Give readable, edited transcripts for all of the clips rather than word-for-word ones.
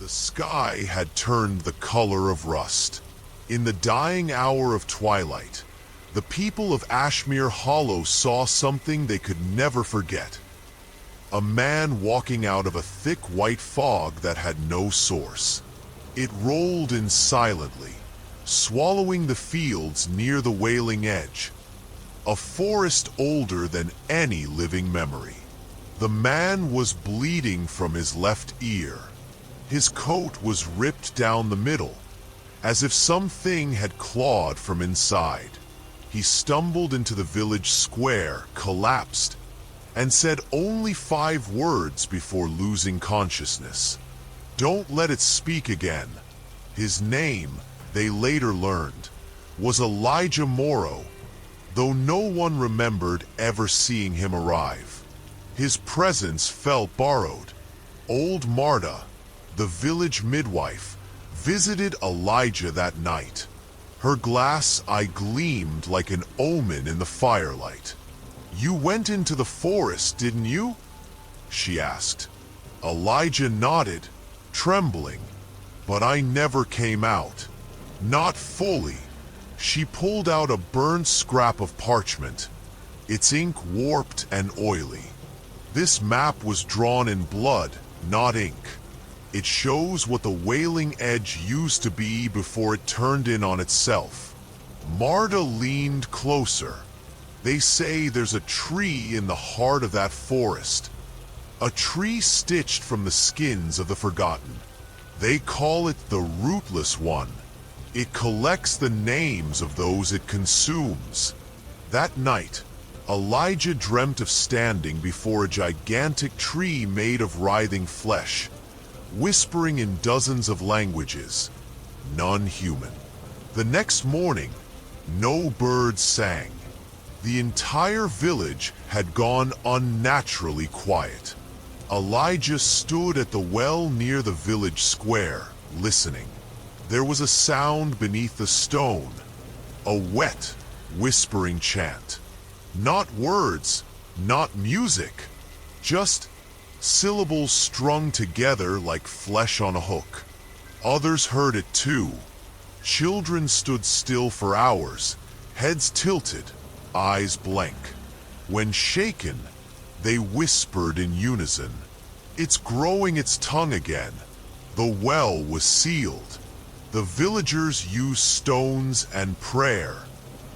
The sky had turned the color of rust. In the dying hour of twilight, the people of Ashmere Hollow saw something they could never forget. A man walking out of a thick white fog that had no source. It rolled in silently, swallowing the fields near the Wailing Edge, a forest older than any living memory. The man was bleeding from his left ear. His coat was ripped down the middle, as if something had clawed from inside. He stumbled into the village square, collapsed, and said only 5 words before losing consciousness. Don't let it speak again. His name, they later learned, was Elijah Morrow, though no one remembered ever seeing him arrive. His presence felt borrowed. Old Marta, the village midwife, visited Elijah that night. Her glass eye gleamed like an omen in the firelight. "You went into the forest, didn't you?" she asked. Elijah nodded, trembling. "But I never came out. Not fully." She pulled out a burned scrap of parchment, its ink warped and oily. "This map was drawn in blood, not ink. It shows what the Wailing Edge used to be before it turned in on itself." Marta leaned closer. "They say there's a tree in the heart of that forest. A tree stitched from the skins of the forgotten. They call it the Rootless One. It collects the names of those it consumes." That night, Elijah dreamt of standing before a gigantic tree made of writhing flesh, whispering in dozens of languages, none human. The next morning, no birds sang. The entire village had gone unnaturally quiet. Elijah stood at the well near the village square, listening. There was a sound beneath the stone, a wet, whispering chant. Not words, not music, just syllables strung together like flesh on a hook. Others heard it too. Children stood still for hours, heads tilted, eyes blank. When shaken, they whispered in unison, "It's growing its tongue again." The well was sealed. The villagers used stones and prayer,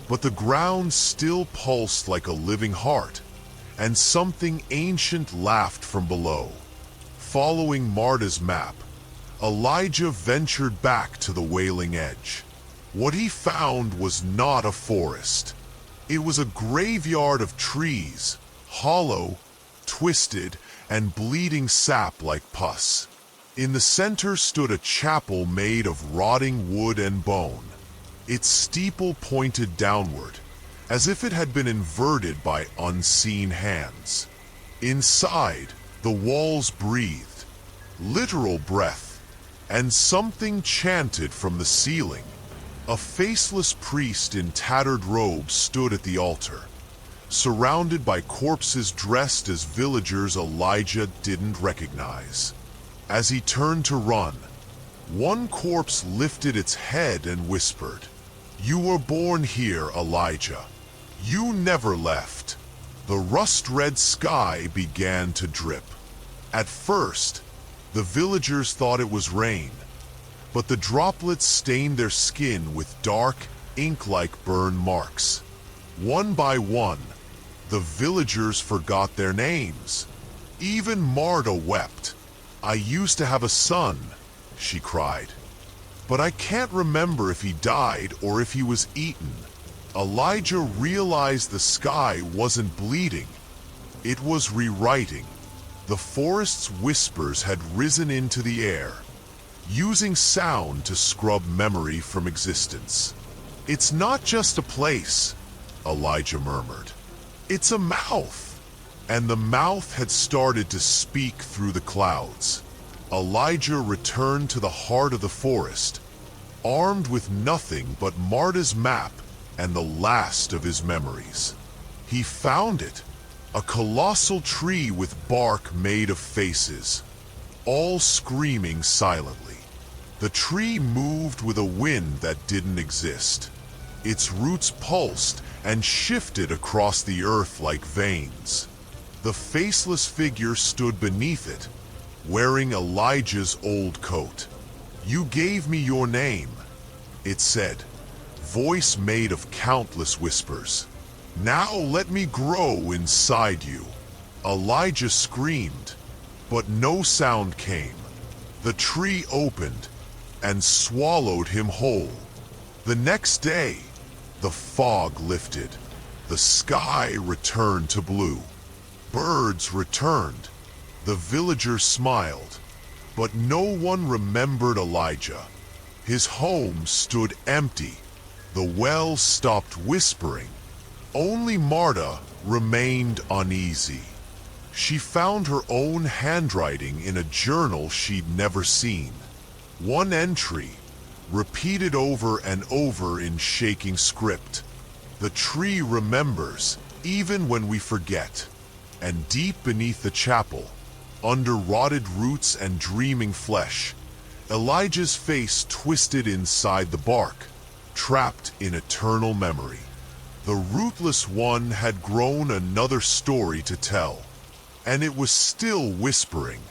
but the ground still pulsed like a living heart, and something ancient laughed from below. Following Marta's map, Elijah ventured back to the Wailing Edge. What he found was not a forest. It was a graveyard of trees, hollow, twisted, and bleeding sap like pus. In the center stood a chapel made of rotting wood and bone. Its steeple pointed downward, as if it had been inverted by unseen hands. Inside, the walls breathed, literal breath, and something chanted from the ceiling. A faceless priest in tattered robes stood at the altar, surrounded by corpses dressed as villagers Elijah didn't recognize. As he turned to run, one corpse lifted its head and whispered, "You were born here, Elijah. You never left." The rust-red sky began to drip. At first, the villagers thought it was rain, but the droplets stained their skin with dark, ink-like burn marks. One by one, the villagers forgot their names. Even Marta wept. "I used to have a son," she cried, "but I can't remember if he died or if he was eaten." Elijah realized the sky wasn't bleeding. It was rewriting. The forest's whispers had risen into the air, using sound to scrub memory from existence. "It's not just a place," Elijah murmured. "It's a mouth." And the mouth had started to speak through the clouds. Elijah returned to the heart of the forest, armed with nothing but Marta's map and the last of his memories. He found it, a colossal tree with bark made of faces. all screaming silently. The tree moved with a wind that didn't exist. Its roots pulsed and shifted across the earth like veins. The faceless figure stood beneath it, wearing Elijah's old coat. "You gave me your name," it said, voice made of countless whispers. "Now let me grow inside you." Elijah screamed, but no sound came. The tree opened and swallowed him whole. The next day, the fog lifted. The sky returned to blue. Birds returned. The villagers smiled. But no one remembered Elijah. His home stood empty. The well stopped whispering. Only Marta remained uneasy. She found her own handwriting in a journal she'd never seen. One entry, repeated over and over in shaking script. "The tree remembers, even when we forget." And deep beneath the chapel, under rotted roots and dreaming flesh, Elijah's face twisted inside the bark, trapped in eternal memory. The rootless one had grown another story to tell, and it was still whispering,